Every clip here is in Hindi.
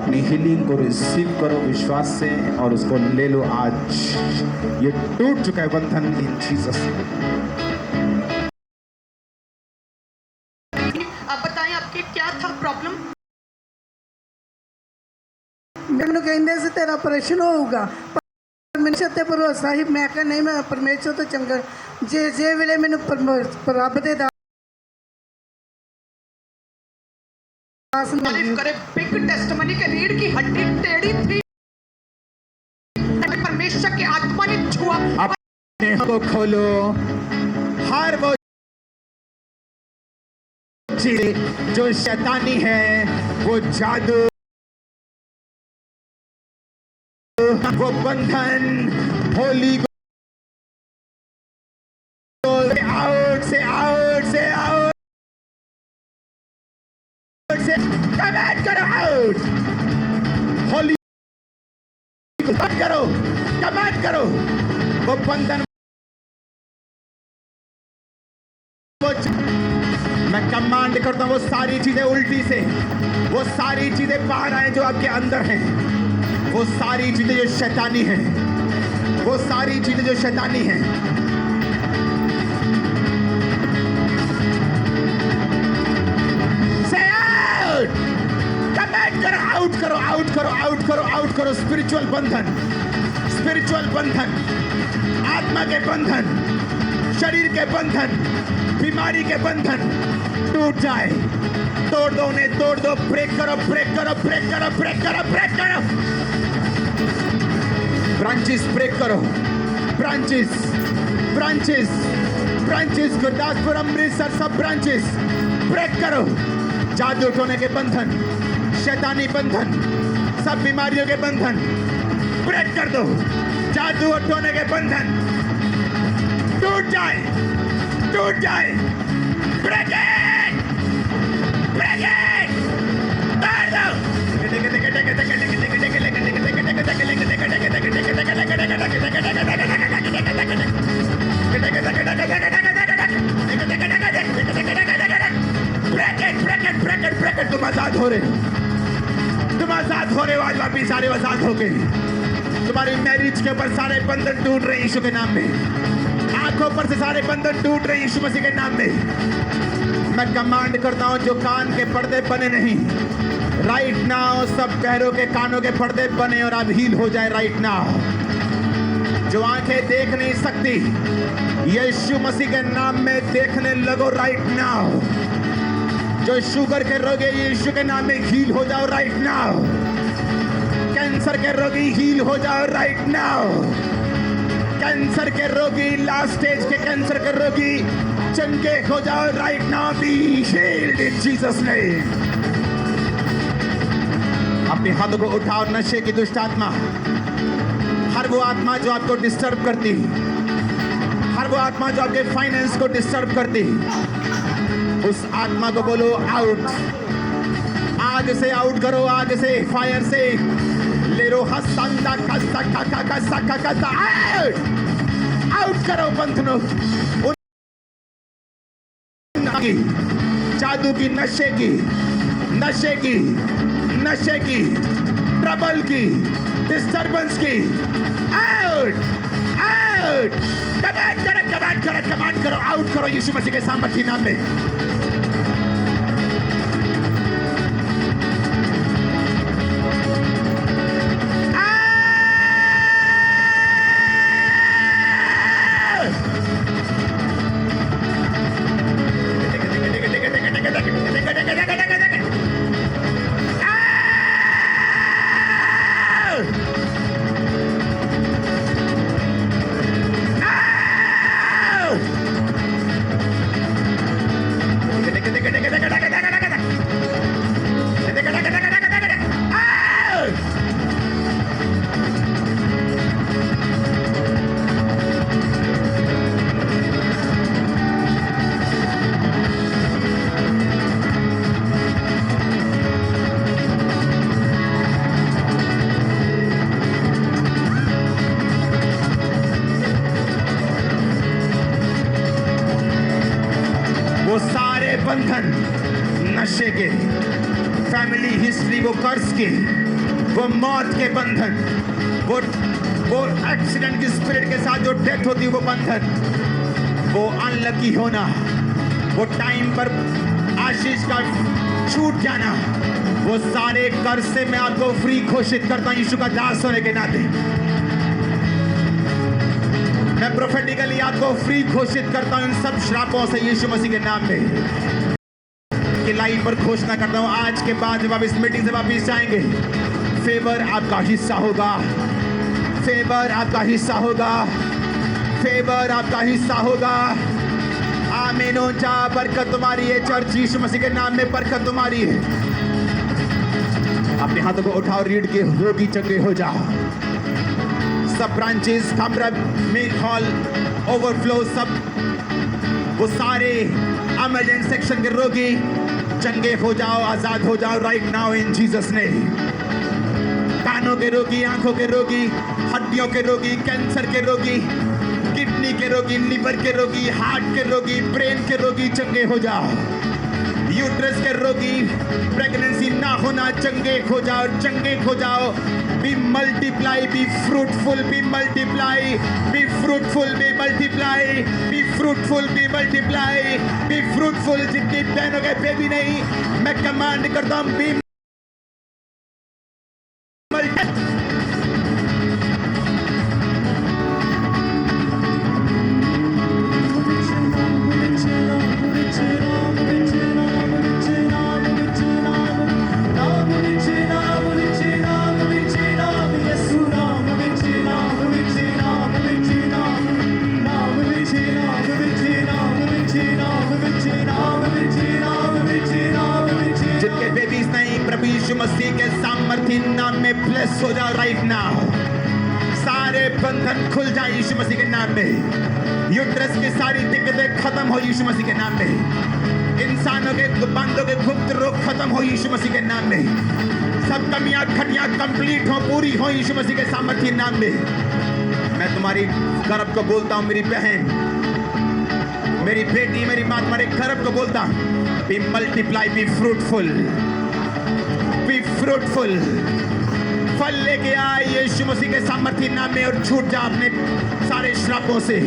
अपनी हीलिंग को रिसीव करो विश्वास से और उसको ले लो आज। ये टूट चुका है बंधन इन जीसस। आप बताएं आपके क्या था प्रॉब्लम? मैंने कहने से तेरा ऑपरेशन होगा परमेश्वर भरोसा ही मैं कहा नहीं मैं परमेश्वर तो चंगा जे वेले मैंने रब दे तारीफ करे। बिग टेस्टमनी के रीढ़ की हड्डी टेढ़ी थी, परमेश्वर की आत्मा ने छुआ। अपने को खोलो, हर वो चीज जो शैतानी है, वो जादू, वो बंधन, होली आउट से आउट से आउट से कमांड करो, आउट। होली करो, कमांड करो, वो बंधन। मैं कमांड करता हूं वो सारी चीजें उल्टी से, वो सारी चीजें बाहर आए जो आपके अंदर हैं, वो सारी चीजें जो शैतानी हैं, वो सारी चीजें जो शैतानी हैं। से आउट, कमांड करो, आउट करो, आउट करो, आउट करो, आउट करो। स्पिरिचुअल बंधन, स्पिरिचुअल बंधन, आत्मा के बंधन, शरीर के बंधन, बीमारी के बंधन टूट जाए। तोड़ दो उन्हें, तोड़ दो, ब्रेक करो, ब्रेक करो, ब्रेक करो, ब्रेक करो, ब्रेक करो। ब्रांचेस ब्रेक करो, branches, branches, branches, Gurdaspur, Amritsar, सब ब्रांचेस ब्रेक करो। जादू टोने के बंधन, शैतानी बंधन, सब बीमारियों के बंधन ब्रेक कर दो। जादू और टोने के बंधन टूट जाए, टूट जाए। ब्रेक इट, ब्रेक इट, तोड़ दो। तुम आजाद हो रहे, तुम आजाद हो रहे हो आज वापिस सारे आजाद हो गए। तुम्हारी मैरिज के ऊपर सारे बंधन टूट रहे यीशु के नाम में। आंखों पर से सारे बंधन टूट रहे यीशु मसीह के नाम में। मैं कमांड करता हूं जो कान के पर्दे बने नहीं, राइट नाउ सब पैरों के कानों के पर्दे बने और अब हील हो जाए राइट नाउ। जो आंखें देख नहीं सकती यीशु मसीह के नाम में देखने लगो राइट नाउ। जो शुगर के रोगी यीशु के नाम में हील हो जाओ राइट नाउ। कैंसर के रोगी हील हो जाओ राइट नाउ। कैंसर के रोगी, लास्ट स्टेज के कैंसर के रोगी चंगे हो जाओ right now. Be healed in Jesus name. अपने हाथों को उठाओ। नशे की दुष्ट आत्मा, हर वो आत्मा जो आपको डिस्टर्ब करती, हर वो आत्मा जो आपके फाइनेंस को डिस्टर्ब करती, उस आत्मा को बोलो आउट। आग से आउट करो, आग से, फायर से ले रो। हसंदा कसा का कसा का कसा आउट, आउट करो बंधनों की, जादू की, नशे की, नशे की, नशे की, ट्रबल की, डिस्टर्बेंस की। Out, out. कमांड करो, कमांड करो, कमांड करो, आउट करो यीशु मसीह के सामर्थी नाम में। वो सारे बंधन नशे के, फैमिली हिस्ट्री, वो कर्ज के, वो मौत के बंधन, वो एक्सीडेंट की स्पिरिट के साथ जो डेथ होती है वो बंधन, वो अनलकी होना, वो टाइम पर आशीष का छूट जाना, वो सारे कर्ज से मैं आपको फ्री घोषित करता हूं यीशु का दास होने के नाते। मैं प्रोफेटिकली आपको फ्री घोषित करता हूं इन सब श्रापों से यीशु मसीह के नाम में। कि लाइव पर घोषणा करता हूं आज के बाद जब आप इस मीटिंग से वापिस जाएंगे, फेवर आपका हिस्सा होगा, फेवर आपका हिस्सा होगा, फेवर आपका हिस्सा होगा। आमीन। ऊंचा बरकत तुम्हारी है चर्च, यीशु मसीह के नाम में बरकत तुम्हारी है। अपने हाथों को उठाओ, रीढ़ के रोगी चंगे हो जाओ। सब ब्रांचेस, कमरा, मेन हॉल, ओवरफ्लो, सब वो सारे इमरजेंसी सेक्शन के रोगी चंगे हो जाओ, आजाद हो जाओ right now in Jesus name. कानों के रोगी, आंखों के रोगी, हड्डियों के रोगी, कैंसर के रोगी, किडनी के रोगी, लिवर के रोगी, हार्ट के रोगी, ब्रेन के रोगी चंगे हो जाओ। यूट्रस के रोगी, प्रेगनेंसी ना होना चंगे हो जाओ, चंगे हो जाओ। Be multiply, be fruitful, be multiply, be fruitful, be multiply, be fruitful, be multiply, be fruitful. जितनी बहनों के बेबी नहीं, मैं कमांड करता हूं बी जिनके बेबीज नहीं, प्रभु यीशु मसीह के सामर्थ्य नाम में ब्लेस हो जाओ राइट नाउ। सारे बंधन खुल जाए यीशु मसीह के नाम में। यूट्रस की सारी दिक्कतें खत्म हो यीशु मसीह के नाम में। इंसानों के बंधों के गुप्त रोग खत्म हो यीशु मसीह के नाम में। सब कमियां खटियां कंप्लीट हो, पूरी हो यीशु मसीह के सामर्थ्य नाम में। मैं तुम्हारी गर्भ को बोलता हूं, मेरी बहन, मेरी बेटी, मेरी मां, तुम्हारे गर्भ को बोलता हूं, be multiply, be fruitful, be fruitful. फल लेके आए यीशु मसीह के सामर्थ्य नाम में और छूट जा अपने सारे श्रापों से।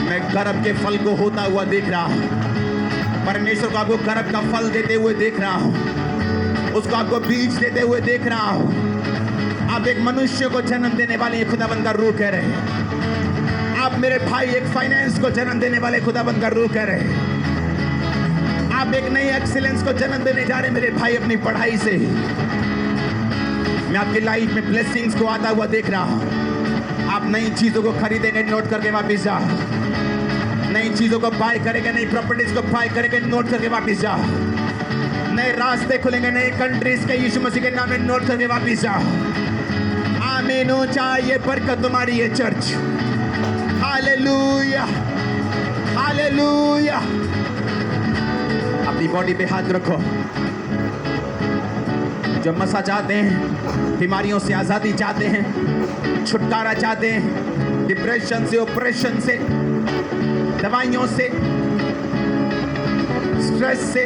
मैं गर्भ के फल को होता हुआ देख रहा हूं। परमेश्वर को आपको गर्भ का फल देते हुए देख रहा हूं, उसको आपको बीज देते हुए देख रहा हूं। आप एक मनुष्य को जन्म देने वाले खुदाबंद का रूह कह रहे हैं। आप मेरे भाई एक फाइनेंस को जन्म देने वाले खुदाबंद का रूह कह रहे हैं। आप एक नई एक्सीलेंस को जन्म देने जा रहे मेरे भाई अपनी पढ़ाई से। मैं आपकी लाइफ में ब्लेसिंग्स को आता हुआ देख रहा हूं। आप नई चीजों को खरीदेंगे, नोट करके वापिस जाओ। नई चीजों को बाय करेंगे, नई प्रॉपर्टीज को बाय करेंगे, नोट करके वापिस जाओ। नए रास्ते खुलेंगे, नए कंट्रीज के यीशु मसीह के नाम में नोट करके वापिस जाओ। आमीन। ऊंचा ये बरकत तुम्हारी है चर्च। Hallelujah, hallelujah. अपनी बॉडी पे हाथ रखो। जो मसा चाहते हैं, बीमारियों से आजादी चाहते हैं, छुटकारा चाहते हैं, डिप्रेशन से, ऑपरेशन से, दवाइयों से, स्ट्रेस से,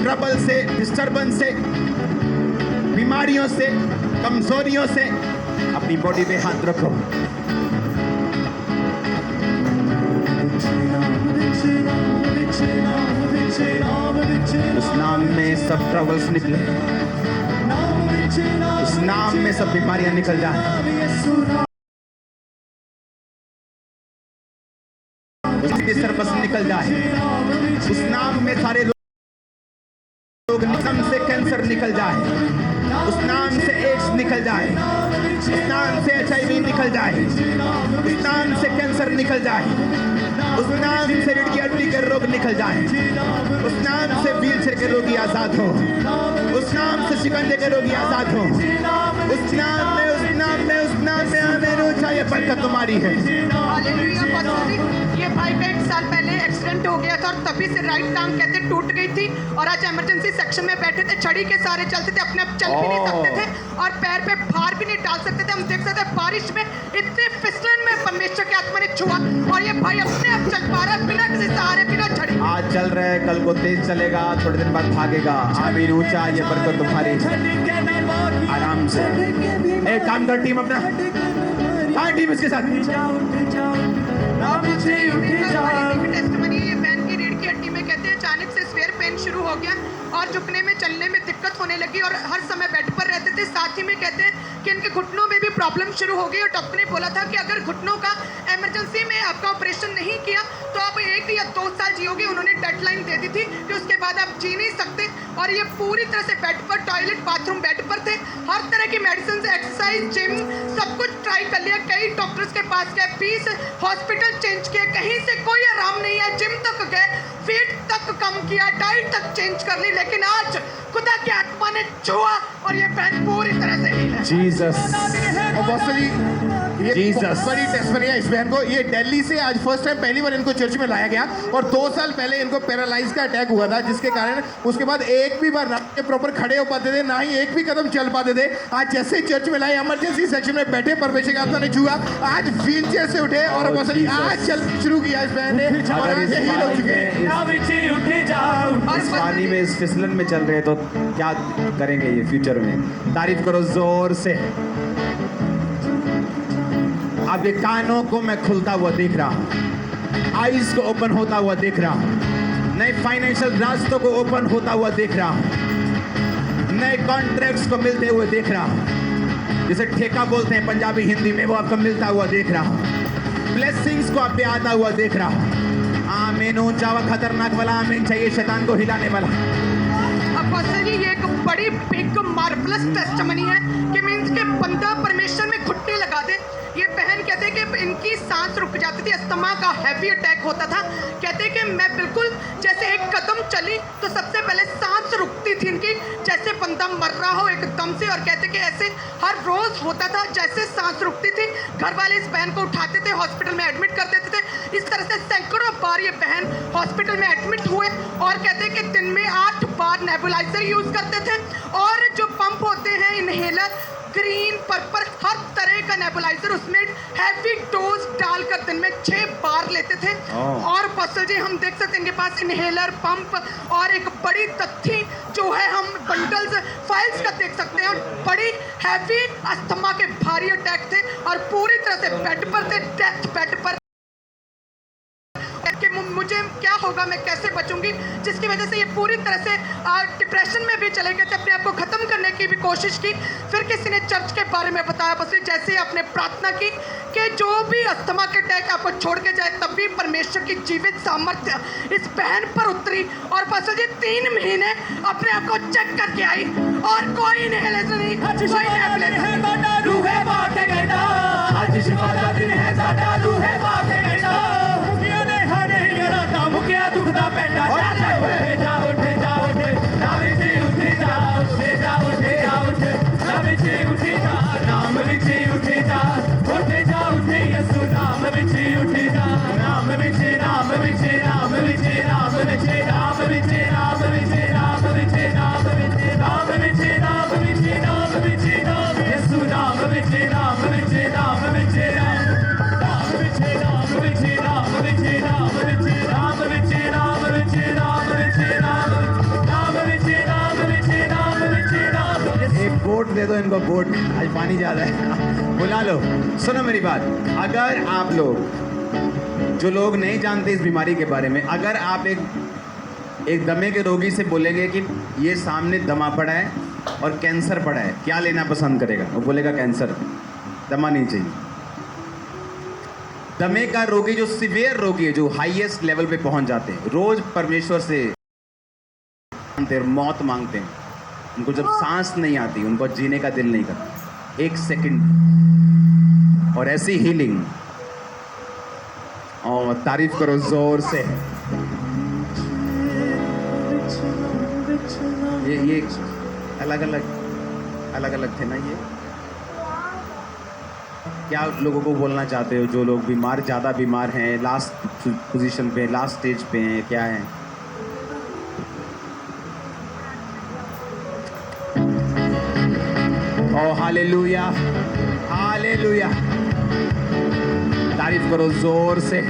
ट्रबल से, डिस्टर्बेंस से, बीमारियों से, कमजोरियों से, अपनी बॉडी पे हाथ रखो। उस नाम में सब ट्रबल्स निकले, उस नाम में सब बीमारियां निकल जाए, उस डिस्टर्बेंस निकल जाए। उस नाम में सारे रोग, नाम से कैंसर निकल जाए, उस नाम से एड्स निकल जाए, उस नाम से HIV निकल जाए, उस नाम से कैंसर निकल जाए, उस नाम से रीढ़ की हड्डी के रोग निकल जाए, उस नाम से व्हीलचेयर के रोगी आजाद हो, उस नाम से शिकंजे के रोगी आजाद हो, उस नाम में, उस नाम में, उस नाम में। आमीन। ऊंचा ये बरकत तुम्हारी है। हालेलुया। ये भाई का 1 साल पहले एक्सीडेंट हो गया था और तभी से राइट टांग कहते टूट गई थी और आज इमरजेंसी सेक्शन में बैठे थे, छड़ी के सहारे चलते थे, अपने आप चल भी नहीं सकते थे और पैर पे भार भी नहीं डाल सकते थे। हम देख सकते हैं बारिश में इतने फिसलन में परमेश्वर की आत्मा ने छुआ और ये भाई अपने आप चल पा रहा है बिना किसी सहारे, बिना छड़ी। आज चल रहा है, कल को तेज चलेगा, थोड़े दिन बाद भागेगा। आमीन, ऊंचा ये बरकत तुम्हारी। आराम से एक काम कर टीम अपना, हाँ टीम इसके साथ। टेस्टिमनी ये बहन की रीढ़ की हड्डी में कहते हैं अचानक से स्वेयर पेन शुरू हो गया और झुकने में चलने में दिक्कत होने लगी और हर समय बेड पर रहते थे। साथ ही में कहते हैं कि इनके घुटनों में भी प्रॉब्लम शुरू हो गई और डॉक्टर ने बोला था कि अगर घुटनों का इमरजेंसी में आपका ऑपरेशन नहीं किया तो आप 1 या 2 साल जियोगे। उन्होंने डेडलाइन दे दी थी कि उसके बाद आप जी नहीं सकते और ये पूरी तरह से बेड पर, टॉयलेट बाथरूम बेड पर थे। हर तरह की मेडिसिन, एक्सरसाइज, जिम सब कुछ ट्राई कर लिया, कई डॉक्टर्स के पास गए, 20 हॉस्पिटल चेंज किए, कहीं से कोई आराम नहीं है। जिम तक गए, वेट तक कम किया, डाइट तक चेंज कर ली, लेकिन आज खुदा की आत्मा ने छुआ और ये बहन पूरी तरह से ही है। जीसस, और बहुत सारी ये Jesus. बहुत बड़ी टेस्टमनी है इस बहन को। ये दिल्ली से आज फर्स्ट टाइम पहली बार इनको चर्च में लाया गया और 2 साल पहले इनको पैरालाइज का अटैक हुआ था, जिसके कारण उसके बाद एक भी बार ना प्रॉपर खड़े हो पाते थे, ना ही एक भी कदम चल पाते थे। आज जैसे ही चर्च में लाए, इमरजेंसी सेक्शन में बैठे, परमेश्वर की आत्मा ने छुआ, आज व्हील चेयर से उठे और बहुत सारी आज चल शुरू किया इस बहन ने और आज से हील हो चुके हैं। इस पानी में, इस फिसलन में चल रहे तो क्या करेंगे ये फ्यूचर में? तारीफ करो जोर से। अब ये कानों को मैं खुलता हुआ देख रहा हूं, आईज को ओपन होता हुआ देख रहा हूं, नए फाइनेंशियल रास्तों को ओपन होता हुआ देख रहा हूं, नए कॉन्ट्रैक्ट्स को मिलते हुए देख रहा हूं, जिसे ठेका बोलते हैं पंजाबी हिंदी में, वो आपको मिलता हुआ देख रहा हूं, ब्लेसिंग्स को आप पे आता हुआ देख रहा हूं। आमीन, ऊंचा व खतरनाक वाला आमीन चाहिए शैतान को हिलाने वाला। अपोस्टल जी ये एक बड़ी बिग मार्वलस टेस्टिमनी है कि मींस के बंदा परमेश्वर में घुटने लगा दे। ये बहन कहते हैं कि इनकी सांस रुक जाती थी, अस्थमा का हैवी अटैक होता था। कहते हैं कि मैं बिल्कुल जैसे एक कदम चली तो सबसे पहले सांस रुकती थी इनकी, जैसे बंदा मर रहा हो एकदम से। और कहते कि ऐसे हर रोज होता था, जैसे सांस रुकती थी। घर वाले इस बहन को उठाते थे, हॉस्पिटल में एडमिट कर देते थे। इस तरह से सैकड़ों बार ये बहन हॉस्पिटल में एडमिट हुए और कहते हैं कि दिन में 8 बार नेबुलाइजर यूज करते थे और जो पंप होते हैं इनहेलर, ग्रीन, पर्पल, हर तरह का नेबुलाइजर, उसमें हैवी डोज डालकर दिन में 6 बार लेते थे। और पसल जी हम देख सकते हैं इनके पास इनहेलर, पंप और एक बड़ी तथ्थी जो है, हम बंडल्स, फाइल्स का देख सकते हैं। और बड़ी हैवी अस्थमा के भारी अटैक थे और पूरी तरह से बेड पर थे, डेथ बेड पर। कि मुझे क्या होगा, मैं कैसे बचूंगी, जिसकी वजह से ये पूरी तरह से डिप्रेशन में भी चले गए थे, अपने आप को ख़त्म करने की भी कोशिश की। फिर किसी ने चर्च के बारे में बताया, बस जैसे ही आपने प्रार्थना की कि जो भी अस्थमा के अटैक आपको छोड़ के जाए, तब भी परमेश्वर की जीवित सामर्थ्य इस बहन पर उतरी और बस जी 3 महीने अपने आप को चेक करके आई और कोई इनहेलेशन नहीं, कोई बोट दे दो इनको, बोट, आज पानी ज़्यादा है, बुला लो। सुनो मेरी बात, अगर आप लोग जो लोग नहीं जानते इस बीमारी के बारे में, अगर आप एक दमे के रोगी से बोलेंगे कि ये सामने दमा पड़ा है और कैंसर पड़ा है, क्या लेना पसंद करेगा? वो बोलेगा कैंसर, दमा नहीं चाहिए। दमे का रोगी, जो सीवियर रोगी है, जो हाईएस्ट लेवल पे पहुंच जाते हैं, रोज परमेश्वर से मौत मांगते हैं, उनको जब सांस नहीं आती, उनको जीने का दिल नहीं करता, 1 सेकंड, और ऐसी हीलिंग। और तारीफ करो जोर से। ये अलग अलग थे ना ये। क्या लोगों को बोलना चाहते हो जो लोग बीमार, ज़्यादा बीमार हैं, लास्ट पोजीशन पे, लास्ट स्टेज पे हैं, क्या है? ओह हालेलुया, हालेलुया, तारीफ करो जोर से।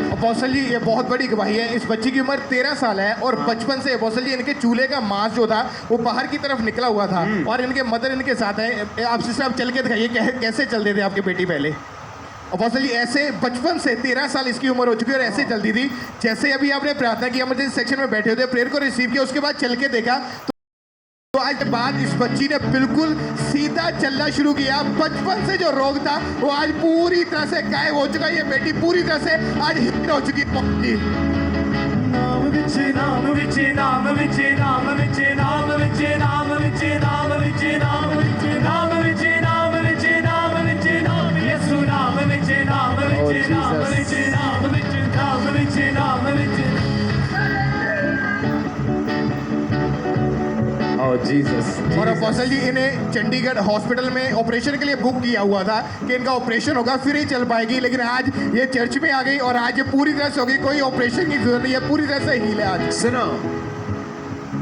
अपोस्टल जी ये बहुत बड़ी गवाही है। इस बच्ची की उम्र 13 साल है और बचपन से अपोस्टल जी इनके चूल्हे का मांस जो था वो बाहर की तरफ निकला हुआ था और इनके मदर इनके साथ है। आप सिस्टर आप चल के दिखाइए कैसे चलते थे आपकी बेटी पहले। अपोस्टल जी ऐसे बचपन से 13 साल इसकी उम्र हो चुकी है और ऐसे चलती थी जैसे अभी आपने प्रार्थना की, इमरजेंसी सेक्शन में बैठे होते, प्रेयर को रिसीव किया, उसके बाद चल के देखा तो आज बाद इस बच्ची ने बिल्कुल सीधा चलना शुरू किया। बचपन से जो रोग था वो आज पूरी तरह से गायब हो चुका है। ये बेटी पूरी तरह से आज हिट हो चुकी है। नाम विच नाम विच नाम विच नाम विच नाम विच नाम विच नाम विच नाम विच नाम विच नाम विच नाम विच नाम यीशु नाम विच नाम विच नाम विच नाम विच नाम विच नाम विच ओह जीसस। और अपोस्टल जी इन्हें चंडीगढ़ हॉस्पिटल में ऑपरेशन के लिए बुक किया हुआ था कि इनका ऑपरेशन होगा फिर ही चल पाएगी, लेकिन आज ये चर्च में आ गई और आज ये पूरी तरह से हो गई, कोई ऑपरेशन की जरूरत नहीं है, पूरी तरह से हील है आज। सुनो,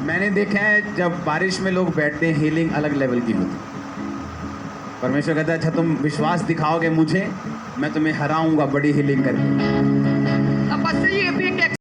मैंने देखा है जब बारिश में लोग बैठते हैं हीलिंग अलग लेवल की होती है। परमेश्वर कहता है अच्छा तुम विश्वास दिखाओगे मुझे, मैं तुम्हें हराऊंगा बड़ी हीलिंग करके। अब बस ये भी एक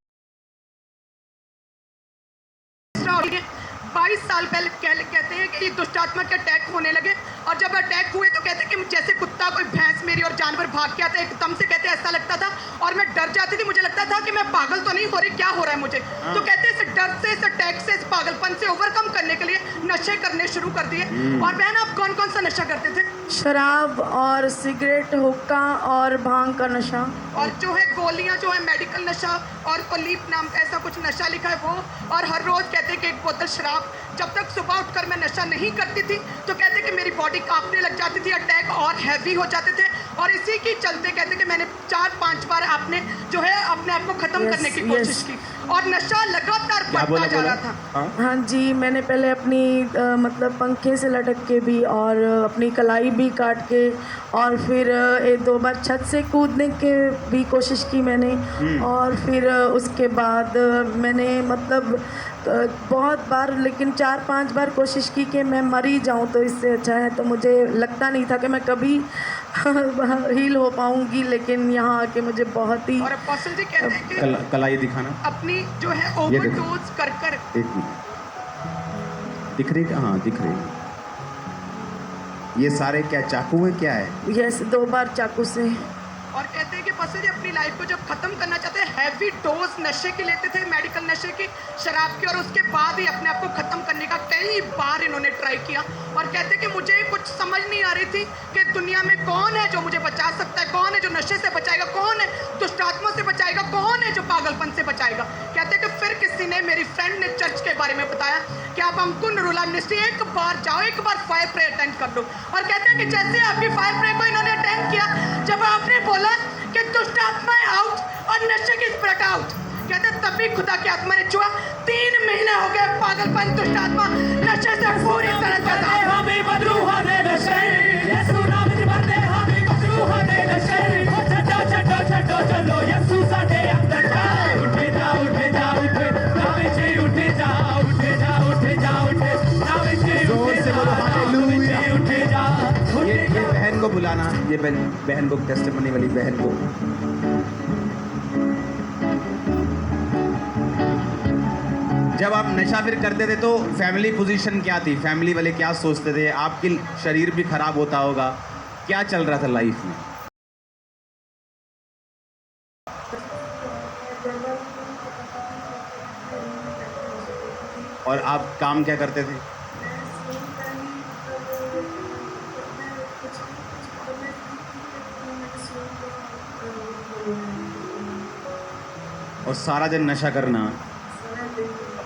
22 साल पहले कहते हैं कि दुष्टात्मा के अटैक होने लगे और जब अटैक हुए तो कहते हैं कि जैसे कुत्ता कोई भैंस मेरी और जानवर भाग के आता है एकदम से, कहते हैं ऐसा लगता था और मैं डर जाती थी, मुझे लगता था कि मैं पागल तो नहीं हो रही, क्या हो रहा है मुझे। तो कहते हैं इस डर से, इस अटैक से, इस पागलपन से ओवरकम करने के लिए नशे करने शुरू कर दिए। और बहन आप कौन कौन सा नशा करते थे? शराब और सिगरेट, हुक्का और भांग का नशा। और जो है गोलियां, जो है मेडिकल नशा और कोलीप नाम का ऐसा कुछ नशा लिखा है वो। और हर रोज कहते हैं कि एक बोतल शराब। जब तक सुबह उठकर मैं नशा नहीं करती थी तो कहते कि मेरी बॉडी कांपने लग जाती थी, अटैक और हैवी हो जाते थे। और इसी की चलते कहते कि मैंने 4-5 बार आपने जो है अपने आप को खत्म करने की कोशिश की और नशा लगातार बढ़ता जा रहा था। हाँ जी, मैंने पहले अपनी मतलब पंखे से लटक के भी और अपनी कलाई भी काट के और फिर 1-2 बार छत से कूदने के भी कोशिश की मैंने। और फिर उसके बाद मैंने मतलब बहुत बार, लेकिन 4-5 बार कोशिश की कि मैं मर ही जाऊँ तो इससे अच्छा है। तो मुझे लगता नहीं था कि मैं कभी हील हो पाऊंगी, लेकिन यहाँ आके मुझे बहुत ही। और अपोस्टल जी कहते हैं कि कलाई दिखाना अपनी जो है ओवरडोज कर कर। एक मिनट, दिख रही है? हाँ दिख रही है। ये सारे क्या चाकू है, क्या है? यस, 2 बार चाकू से। और कहते हैं कि पास्टर जी अपनी लाइफ को जब खत्म करना चाहते हैं हैवी डोज नशे की लेते थे, मेडिकल नशे की, शराब की, और उसके बाद ही अपने आप को खत्म करने का कई बार इन्होंने ट्राई किया। और कहते हैं कि मुझे कुछ समझ नहीं आ रही थी कि दुनिया में कौन है जो मुझे बचा सकता है, कौन है जो नशे से बचाएगा, कौन है दुष्टात्मा से बचाएगा, कौन है जो पागलपन से बचाएगा। कहते हैं कि फिर किसी ने, मेरी फ्रेंड ने चर्च के बारे में बताया कि आप हमको नरूला मिनिस्ट्री एक बार जाओ, एक बार फायर प्रे अटेंड कर लो। और कहते हैं कि जैसे आपकी फायर प्रे को इन्होंने अटेंड किया, जब आपने बोला कि दुष्ट आत्मा आउट और नशे की स्पिरिट आउट, कहते तभी खुदा की आत्मा ने छुआ। 3 महीने हो गए पागलपन, दुष्ट आत्मा नशे से पूरी तरह से हमें बदलू हमें नशे यीशु नाम में बदले हमें बदलू हमें नशे छटो छटो छटो चलो यीशु साडे अंदर जाओ। उठे जा उठे जा उठे नावे जी उठे जा उठे जा उठे जा उठे नावे जी जोर से बोलो हालेलुया। उठे जा। ये बहन को बुलाना, ये बहन को, टेस्टिमनी वाली बहन को। जब आप नशा फिर करते थे तो फैमिली पोजीशन क्या थी? फैमिली वाले क्या सोचते थे? आपकी शरीर भी खराब होता होगा, क्या चल रहा था लाइफ में? और आप काम क्या करते थे? और सारा दिन नशा करना।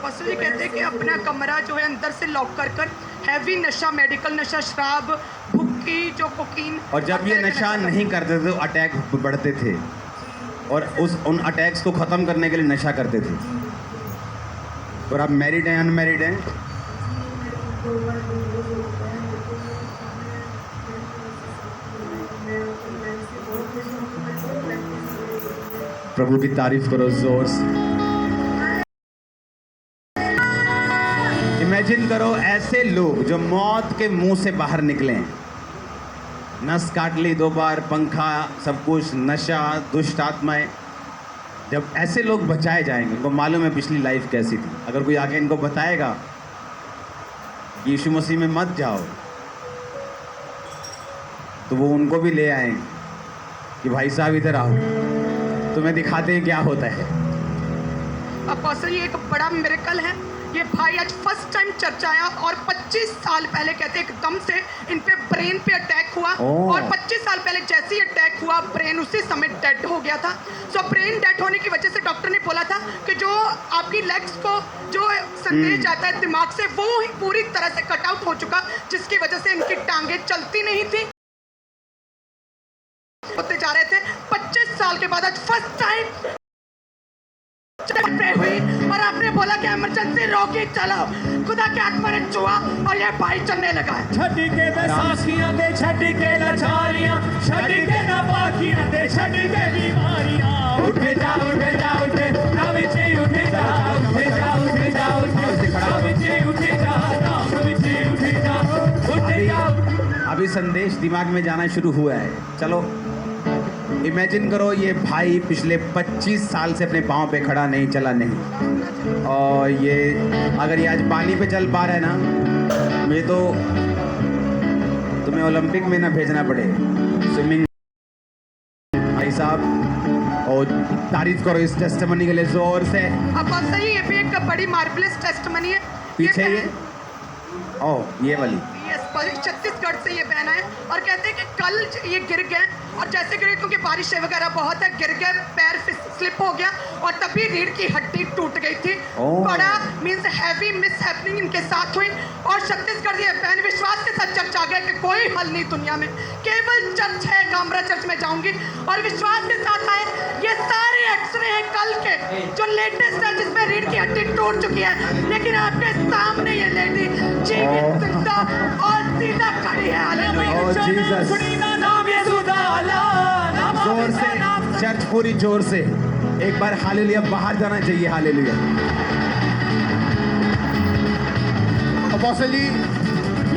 पास्टर जी कहते हैं कि अपना कमरा जो है अंदर से लॉक कर कर हैवी नशा, मेडिकल नशा, शराब, भुक्की, जो कोकीन। और जब ये नशा नहीं करते थे तो अटैक बढ़ते थे और उन अटैक्स को ख़त्म करने के लिए नशा करते थे। और आप मैरिड हैं, अनमैरिड हैं? प्रभु की तारीफ करो जोर से। इमेजिन करो ऐसे लोग जो मौत के मुंह से बाहर निकले हैं, नस काट ली 2 बार, पंखा, सब कुछ, नशा, दुष्ट आत्माएं। जब ऐसे लोग बचाए जाएंगे, उनको मालूम है पिछली लाइफ कैसी थी। अगर कोई आके इनको बताएगा कि यीशु मसीह में मत जाओ, तो वो उनको भी ले आएंगे कि भाई साहब इधर आओ, तुम्हें दिखाते हैं क्या होता है। अपोस्टल ये एक बड़ा मिरेकल है। ये भाई आज फर्स्ट टाइम चर्च आया और 25 साल पहले कहते एकदम से इन पे ब्रेन पे अटैक हुआ और 25 साल पहले जैसे ही अटैक हुआ ब्रेन उसी समय डेड हो गया था। सो ब्रेन डेड होने की वजह से डॉक्टर ने बोला था कि जो आपकी लेग्स को जो संदेश जाता है दिमाग से वो ही पूरी तरह से कट आउट हो चुका, जिसकी वजह से इनकी टांगे चलती नहीं थी, होते जा रहे थे। 25 साल के बाद आज फर्स्ट टाइम हुई और आपने बोला कि इमरजेंसी रोकी, चलो। खुदा के आत्मा ने छुआ और ये भाई चलने लगा है। छड़ी के बैसाखियां दे, छड़ी के लाचारियां, छड़ी के नापाकियां दे, छड़ी के बीमारियां। उठे जा उठे जा उठे, ना विचे उठे जा, उठे जा उठे जा उठे, ना विचे उठे जा, ना विचे उठे जा, उठे जा। अभी संदेश दिमाग में जाना शुरू हुआ है। चलो इमेजिन करो ये भाई पिछले 25 साल से अपने पाँव पे खड़ा नहीं, चला नहीं, और ये अगर ये आज पानी पे चल पा रहा है ना, मुझे तो तुम्हें ओलंपिक में ना भेजना पड़े, स्विमिंग। भाई साहब, और तारीफ करो इस टेस्टिमनी के लिए जोर से। अब बात सही, ये भी एक बड़ी मार्वलस टेस्टिमनी है। पीछे ये ये वाली छत्तीसगढ़ से ये बहन है और कहते हैं कि कल ये गिर गए और जैसे गिरे क्योंकि बारिश वगैरह बहुत है, गिर गए, पैर स्लिप हो गया और तभी रीढ़ की हड्डी टूट गई थी। बड़ा मींस हैवी मिस हैपनिंग इनके साथ हुई और छत्तीसगढ़ ये बहन विश्वास के साथ चर्च आ गए कि कोई हल नहीं दुनिया में, केवल चर्च है, गामरा चर्च में जाऊंगी, और विश्वास के साथ आए। ये सारे एक्सरे हैं कल के जो लेटेस्ट है, जिसमें रीढ़ की हड्डी टूट चुकी है, लेकिन आपके सामने ये लेडी जीवित, जिंदा और सीधा खड़ी है। हालेलुया। नाम यीशु दा अल्लाह, जोर से चर्च पूरी जोर से एक बार हालेलुया बाहर जाना चाहिए। हालेलुया। अपोस्टल जी,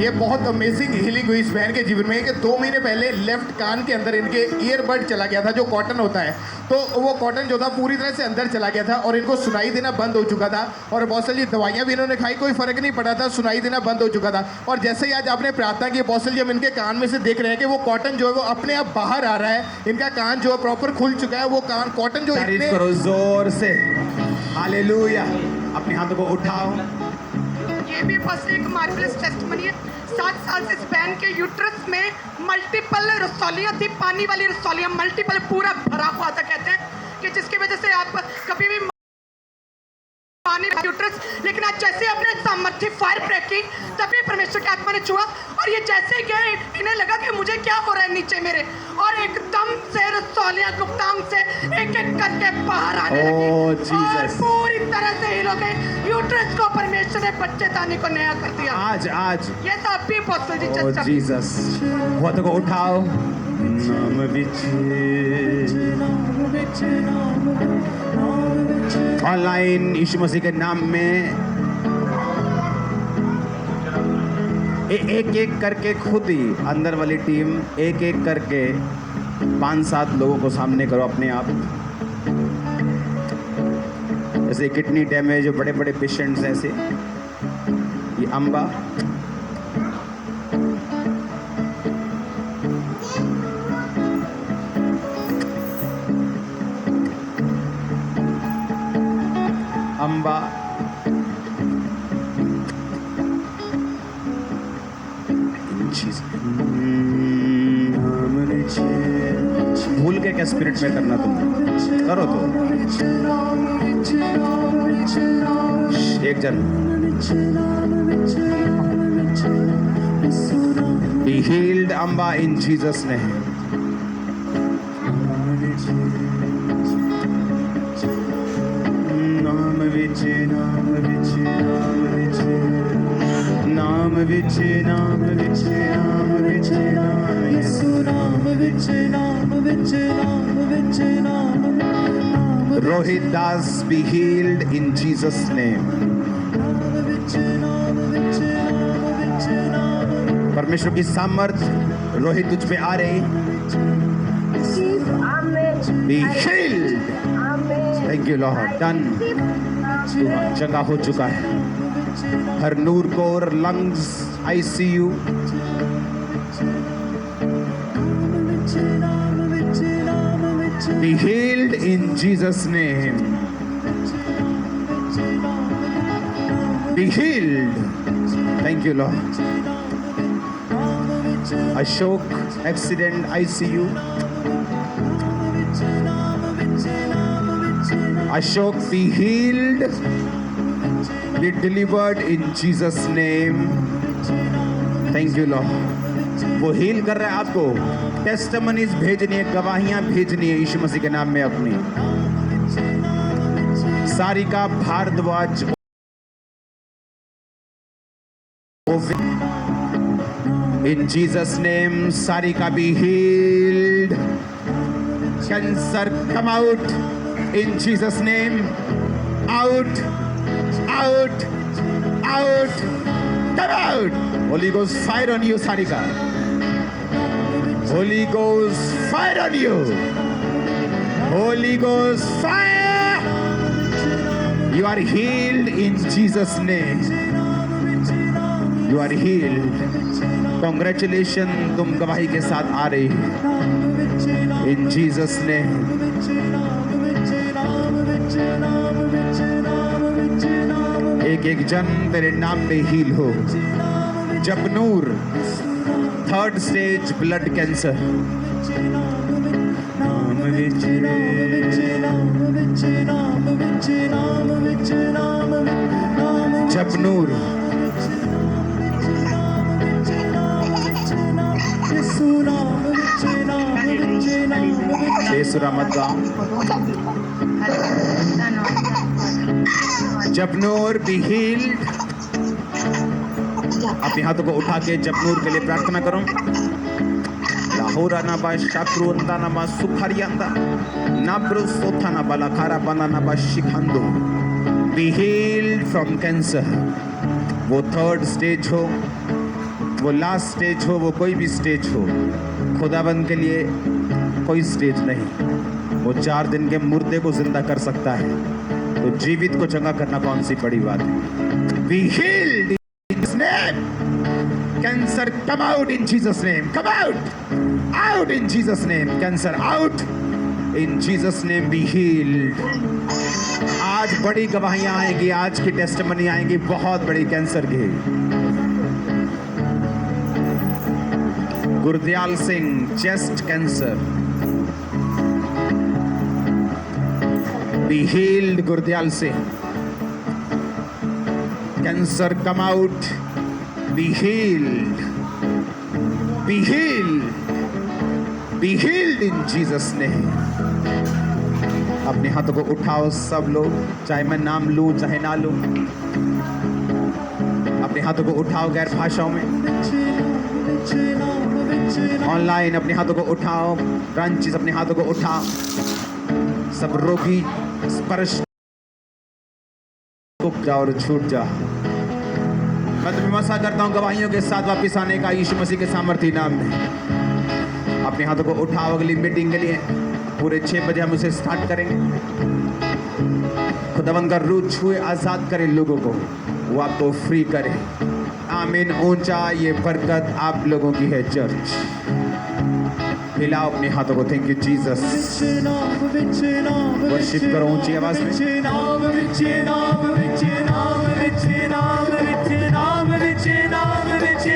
ये बहुत अमेजिंग हीलिंग हुई इस बहन के जीवन में कि 2 महीने पहले लेफ्ट कान के अंदर इनके ईयरबड चला गया था, जो कॉटन होता है, तो वो कॉटन जो था पूरी तरह से अंदर चला गया था और इनको सुनाई देना बंद हो चुका था। और अपोस्टल जी दवाइयाँ भी इन्होंने खाई, कोई फर्क नहीं पड़ा था, सुनाई देना बंद हो चुका था। और जैसे ही आज आपने प्रार्थना की अपोस्टल जी, हम इनके कान में से देख रहे हैं कि वो कॉटन जो है वो अपने आप बाहर आ रहा है, इनका कान जो है प्रॉपर खुल चुका है। वो कान कॉटन जो तारीफ करो जोर से। हालेलुया। अपने हाथों को उठाओ। ये भी बस एक मार्वलस टेस्टिमनी है। 7 साल से इस बहन के यूट्रस में मल्टीपल रसौलियाँ थी, पानी वाली रसौलियाँ, मल्टीपल पूरा भरा हुआ था। कहते हैं कि जिसकी वजह से आप कभी भी पानी यूट्रस, लेकिन आज जैसे आपने सामर्थ्य फायर ब्रेक की तभी परमेश्वर की आत्मा ने छुआ और ये जैसे गए इन्हें लगा कि मुझे क्या हो रहा है नीचे मेरे, और एकदम से रसौलियाँ गुप्तांग से एक एक करके बाहर आने लगी और पूरी तरह से हिल हो गई। यूट्रस को परमेश्वर ने बच्चे दाने को नया कर दिया। आज ये सब भी अपोस्टल जी ओ चर्चा। जीसस, हाथों को उठाओ। नाम ऑनलाइन यीशु मसीह के नाम में एक एक करके खुद ही अंदर वाली टीम एक एक करके 5-7 लोगों को सामने करो अपने आप। जैसे किडनी डैमेज, जो बड़े बड़े पेशेंट्स ऐसे, ये अम्बा, अम्बा, भूल के क्या स्पिरिट में करना, तुम करो तो एक जन। He healed Amba in Jesus' name. नाम विच नाम विच नाम विच नाम विच नाम विच नाम विच नाम यीशु नाम विच नाम Rohit Das, be healed in Jesus' name. परमेश्वर की सामर्थ रोहित तुझ पे आ रही. Be healed. Thank you Lord. Done. चंगा हो चुका है. हर नूर कोर lungs ICU. Be healed in Jesus' name. Be healed. Thank you, Lord. Ashok, accident, ICU. Ashok, be healed. Be delivered in Jesus' name. Thank you, Lord. वो हील कर रहा है आपको. टेस्टमनीज भेजनी है, गवाहियां भेजनी है यीशु मसीह के नाम में अपनी. Sarika Bhardwaj, in Jesus name, Sarika be healed. Cancer come out in Jesus name. Out, out, out, come out. Holy Ghost fire on you, Sarika. Holy Ghost fire on you. Holy Ghost fire. You are healed in Jesus name. You are healed. Congratulations, तुम गवाही के साथ आ रही हो. In Jesus name. एक एक जन तेरे नाम पे हील हो. Japnoor, 3rd stage blood cancer. Japnoor, बेसुरा मत गाओ. Japnoor be healed. अपने हाथों को उठा के जपनूर के लिए प्रार्थना करो. लाहौरा ना बा शाक्रुंदा ना बा सुखारियंदा ना ब्रो सोथा ना बाला खारा बना ना बा शिखंदो. Be healed from cancer. वो 3rd स्टेज हो, वो लास्ट स्टेज हो, वो कोई भी स्टेज हो, खुदाबंद के लिए कोई स्टेज नहीं. वो 4 दिन के मुर्दे को जिंदा कर सकता है, तो जीवित को चंगा करना कौन सी बड़ी बात है. Be healed in Jesus name. Cancer come out in Jesus name. Come out, out in Jesus name. Cancer out in Jesus name. Be healed. आज बड़ी गवाहियां आएंगी, आज की टेस्टमनी आएंगी बहुत बड़ी कैंसर की. Gurdayal Singh, chest cancer. Be healed Gurdayal Singh. Cancer come out. Be healed. Be healed. Be healed in Jesus name. अपने हाथों को उठाओ सब लोग, चाहे मैं नाम लूं चाहे ना लूं. अपने हाथों को उठाओ गैर भाषाओं में. ऑनलाइन अपने हाथों को उठाओ. ब्रांचेस अपने हाथों को उठाओ. सब रोगी स्पर्श रुक जाओ और छूट जाओ. मैं तुम्हें मसा करता हूं गवाहियों के साथ वापिस आने का यीशु मसीह के सामर्थी नाम में. अपने हाथों को उठाओ. अगली मीटिंग के लिए पूरे 6 बजे हम उसे स्टार्ट करेंगे. खुदावंद का रूह छुए आजाद करे लोगों को, वो आपको फ्री करे. आमीन. ऊंचा ये बरकत आप लोगों की है चर्च. हिलाओ अपने हाथों को. Thank you Jesus. वर्शिप करो ऊंची आवाज में.